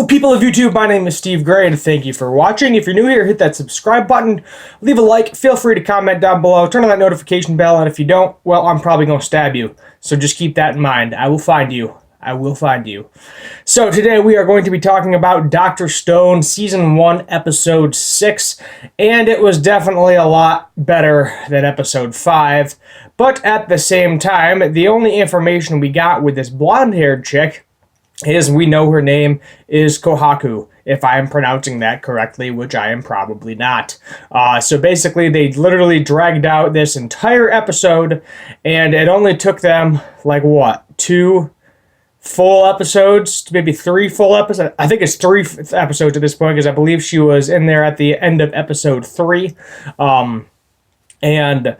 Hello, people of YouTube. My name is Steve Gray, and thank you for watching. If you're new here, hit that subscribe button, leave a like, feel free to comment down below, turn on that notification bell, and if you don't, well, I'm probably going to stab you. So just keep that in mind. I will find you. I will find you. So today we are going to be talking about Dr. Stone, Season 1, Episode 6, and it was definitely a lot better than Episode 5, but at the same time, the only information we got with this blonde-haired chick is we know her name is Kohaku, if I am pronouncing that correctly, which I am probably not. So basically, they literally dragged out this entire episode, and it only took them, like, what, 2 full episodes, maybe 3 full episodes? I think it's 3 episodes at this point, because I believe she was in there at the end of episode 3. And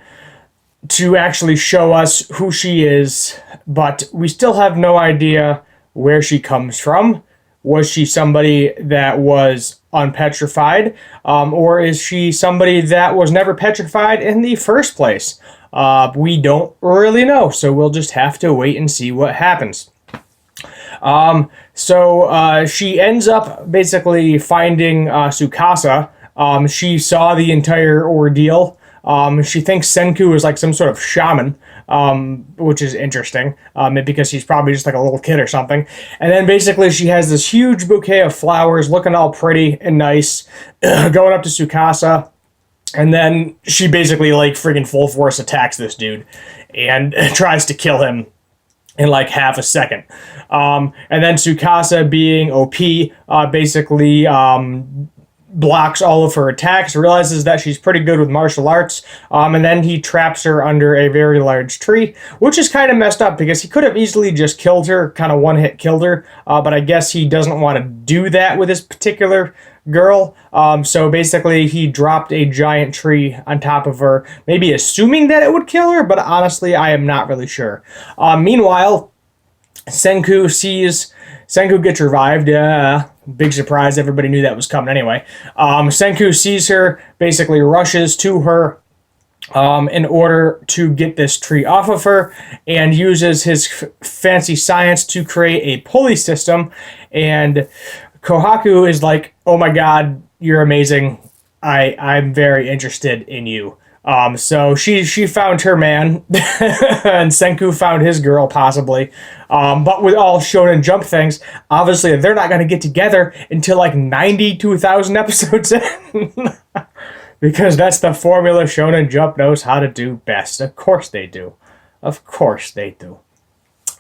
to actually show us who she is, but we still have no idea where she comes from. Was she somebody that was unpetrified, or is she somebody that was never petrified in the first place? We don't really know, so we'll just have to wait and see what happens. So she ends up basically finding Tsukasa. She saw the entire ordeal. She thinks Senku is like some sort of shaman, which is interesting, because he's probably just like a little kid or something. And then basically she has this huge bouquet of flowers, looking all pretty and nice, going up to Tsukasa. And then she basically like friggin' full force attacks this dude and tries to kill him in like half a second. And then Tsukasa, being OP, basically blocks all of her attacks, realizes that she's pretty good with martial arts, and then he traps her under a very large tree, which is kind of messed up because he could have easily just killed her, kind of one-hit killed her, but I guess he doesn't want to do that with this particular girl. So basically he dropped a giant tree on top of her, maybe assuming that it would kill her, but honestly I am not really sure. Meanwhile, Senku gets revived. Big surprise. Everybody knew that was coming anyway. Senku sees her, basically rushes to her in order to get this tree off of her, and uses his fancy science to create a pulley system. And Kohaku is like, oh my god, you're amazing. I'm very interested in you. So she found her man, and Senku found his girl, possibly. But with all Shonen Jump things, obviously they're not going to get together until like 92,000 episodes in. Because that's the formula Shonen Jump knows how to do best. Of course they do. Of course they do.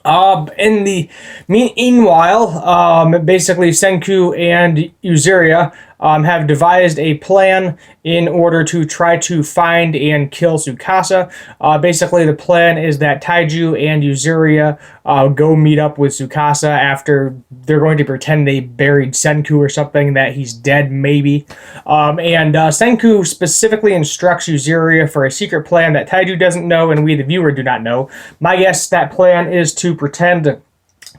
In the meanwhile, basically Senku and Yuzuriha have devised a plan in order to try to find and kill Tsukasa. Basically, the plan is that Taiju and Yuzuriha go meet up with Tsukasa after they're going to pretend they buried Senku or something, that he's dead, maybe. And Senku specifically instructs Yuzuriha for a secret plan that Taiju doesn't know and we, the viewer, do not know. My guess, that plan is to pretend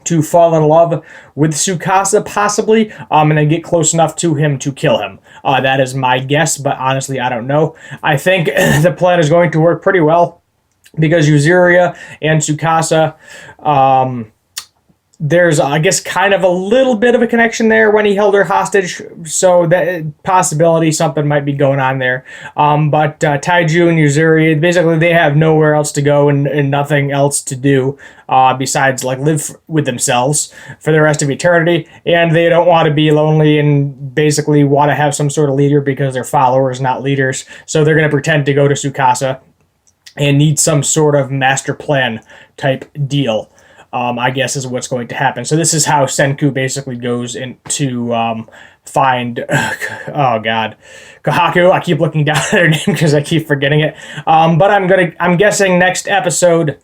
to fall in love with Tsukasa, possibly, and then get close enough to him to kill him. That is my guess, but honestly, I don't know. I think the plan is going to work pretty well, because Yuzuriha and Tsukasa, there's, I guess, kind of a little bit of a connection there when he held her hostage, so that possibility something might be going on there. But Taiju and Yuzuriha, basically, they have nowhere else to go and nothing else to do besides like live with themselves for the rest of eternity, and they don't want to be lonely and basically want to have some sort of leader because they're followers, not leaders. So they're going to pretend to go to Tsukasa and need some sort of master plan type deal. I guess is what's going to happen. So this is how Senku basically goes into find, oh god, Kohaku. I keep looking down at her name because I keep forgetting it. But I'm guessing next episode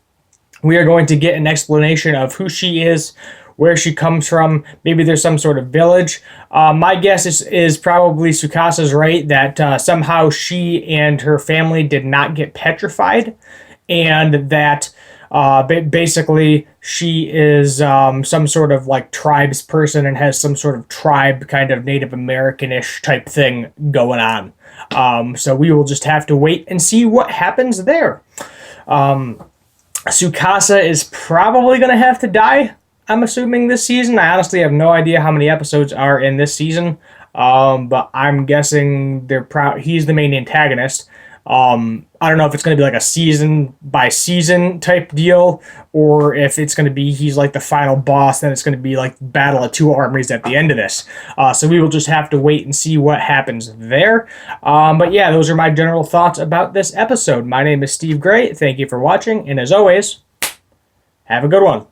we are going to get an explanation of who she is, where she comes from. Maybe there's some sort of village. My guess is probably Tsukasa's right, that somehow she and her family did not get petrified, and that basically she is some sort of like tribes person and has some sort of tribe, kind of Native American-ish type thing going on. So we will just have to wait and see what happens there. Tsukasa is probably going to have to die. I'm assuming this season. I honestly have no idea how many episodes are in this season, but I'm guessing he's the main antagonist. I don't know if it's going to be like a season by season type deal, or if it's going to be he's like the final boss, then it's going to be like Battle of Two Armies at the end of this. So we will just have to wait and see what happens there. But yeah, those are my general thoughts about this episode. My name is Steve Gray. Thank you for watching, and as always, have a good one.